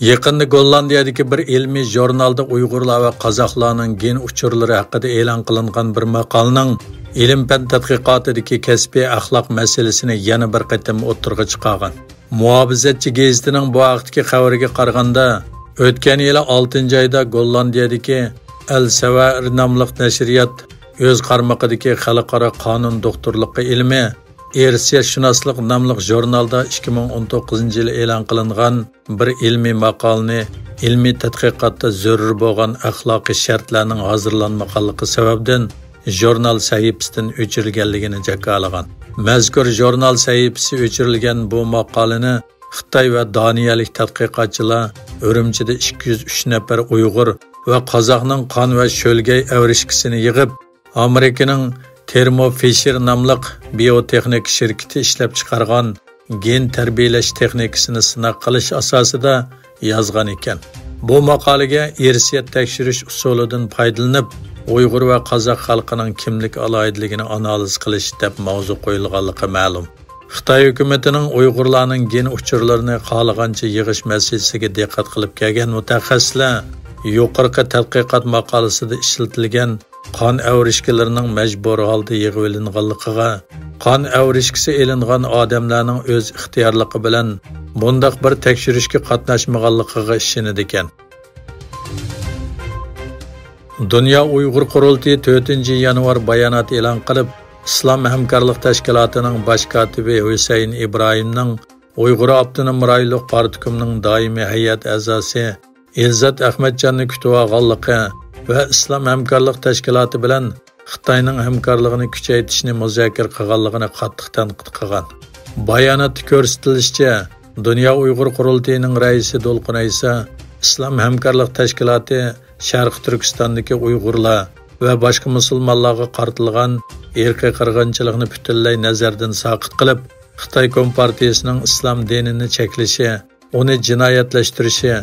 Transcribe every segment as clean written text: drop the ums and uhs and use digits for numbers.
Yaqında Gollandiyadagi bir ilmiy jurnalda Uyg'urlar va qozoqlarning gen uchurlari haqida e'lon qilingan bir maqolaning ilm-fan tadqiqotidagi kasbiy axloq masalasini yana bir qatam o'tirg'i chiqargan. Muhofizatchi gazetining bu vaqtdagi xabariga qaraganda, o'tgan yil 6-oyda Gollandiyadagi Al-Sawair nomli nashriyat o'z qarmog'idagi xalqaro qonun doktorligi ilmi Ersiyashunoslik nomli jurnalda 2019-yil e'lon qilingan bir ilmiy maqolani ilmiy tadqiqotda zarur bo'lgan axloqiy shartlarning hozirlanmaganligi sababdan jurnal sahifasidan o'chirilganligini jakalagan. Mazkur jurnal sahifasi o'chirilgan bu maqolani Xitoy va Doniyalik tadqiqotchilar Urumchida 203 nafar Uyg'ur va qozoqning qon va sho'lgay avrishkisini yig'ib, Amerikaning Thermo Fisher nomli biotexnik shirkati ishlab chiqargan gen tarbiyalash texnikasini sinab qilish asosida yozgan ekan. Bu maqolaga irsiyat tekshirish usulidan foydalanib, Uyg'ur va qozoq xalqining kimlik aloyidligini analiz qilish deb mavzu qo'yilganligi ma'lum. Xitoy hukumatining Uyg'urlarning gen uchurlarini xohlagancha yig'ish masalasiga diqqat qilib kelgan mutaxassislar yuqorqi tadqiqot maqolasida ishlatilgan qon avrishkalarining majburiy holda yig'ib olinganligiga, qon avrishkasi elingan odamlarning o'z ixtiyorligi bilan bundaq bir tekshirishga qatnashmaganligiga ishonadi ekan. Dünya Uyg'ur qurultiyi 4-yanvar bayonot e'lon qilib, Islom hamkorlik tashkilotining bosh kotibi Husayn Ibrohimning Uyg'ur Abtonom rayonlik partikumining doimiy hay'at a'zosi Elzat Ahmadjonni kutib olganligi va Islom hamkorlik tashkiloti bilan Xitoyning hamkorligini kuchaytirishni muzokara qilganligini qattiq tanqid qilgan. Bayonotda ko'rsatilishicha, Dünya Uyg'ur qurultiyining raisi Dolqun Aysa Islom hamkorlik tashkiloti Sharq Turkistondagi Uyg'urlar va boshqa musulmonlarga qaratilgan erkiy qirg'inchilikni butunlay nazardan saqit qilib, Xitoy Kompartiyasining islom dinini cheklashi, uni jinoyatlashtirishi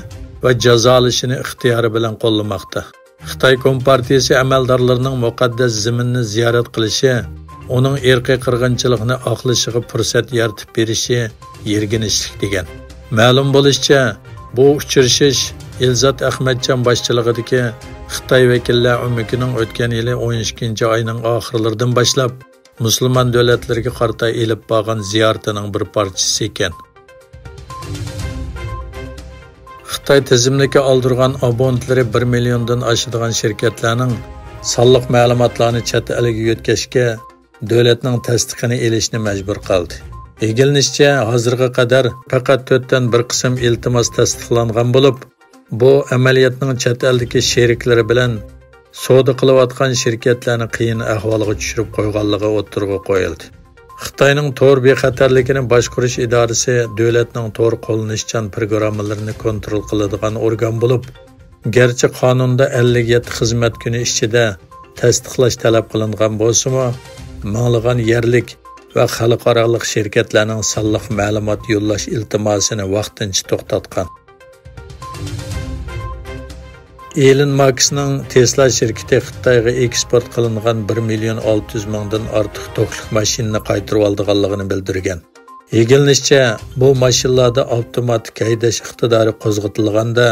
va jazolashini ixtiyori bilan qo'llamoqda. Xitoy Kompartiyasi amaldorlarining muqaddas zaminni ziyorat qilishi, uning erkiy qirg'inchilikni oqlashiga fursat yaratib berishi yerginishlik degan. Ma'lum bo'lishicha, bu uchrashish Elzat Ahmadjon boshchiligidagi Xitoy vakillar ummikining o'tgan yili 12-oyning oxirlaridan boshlab musulmon davlatlarga qarata elib borgan ziyoratining bir parchasi ekan. Xitoy tizimlikka oldirgan abonentlari 1 milliondan oshadigan shirkatlarning sonliq ma'lumotlarni chet elga yetkazishga davlatning tasdiqini elishni majbur qildi. Egilishicha, hozirga qadar faqat 4dan bir qism iltimos tasdiqlangan bo'lib, bu amaliyotning chet eldagi sheriklari bilan savdo qilayotgan shirkatlarni qiyin ahvolga tushirib qo'yganligi o'tirg'i qo'yildi. Xitoyning to'r bexatarligini boshqarish idorasi davlatning to'r qo'llanishchan programmalarini kontrol qiladigan organ bo'lib, garchi qonunda 57 xizmat kuni ichida tasdiqlash talab qilingan bo'lsa-mu, minglagan yerlik va xalqaro shirkatlarning sonliq ma'lumot yo'llash iltimosini vaqtincha to'xtatgan. Elon Muskning Tesla shirkati Xitoyga eksport qilingan 1.600.000 dan ortiq to'qlik mashinani qaytarib olganligini bildirgan. Egilishicha, bu mashinalarda avtomatik haydash iqtidori qo'zg'atilganda,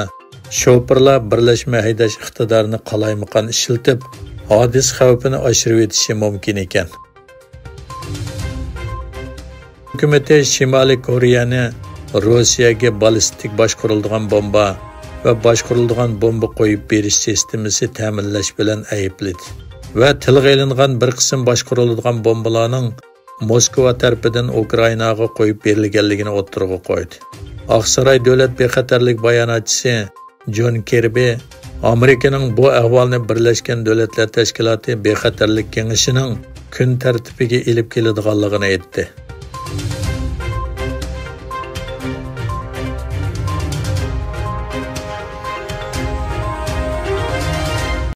shoferlar birlashma haydash iqtidorini qalaymaqon ishlatib, hodis xavfini oshirib etishi mumkin ekan. Hukumat Shimoliy Koreyani Rossiyaga ballistik boshqarilgan bomba va boshqarilgan bomba qo'yib berish sistemasi ta'minlash bilan aybladi va tilga ilingan bir qism boshqarilgan bombalarning Moskva tarafidan Ukrainaga qo'yib berilganligini o'tirg'i qo'ydi. Oqsaroy davlat bexatarlik bayonotchisi John Kirby Amerikaning bu ahvolni Birlashgan Davlatlar Tashkiloti bexatarlik kengashining kun tartibiga elib keladiganligini aytdi.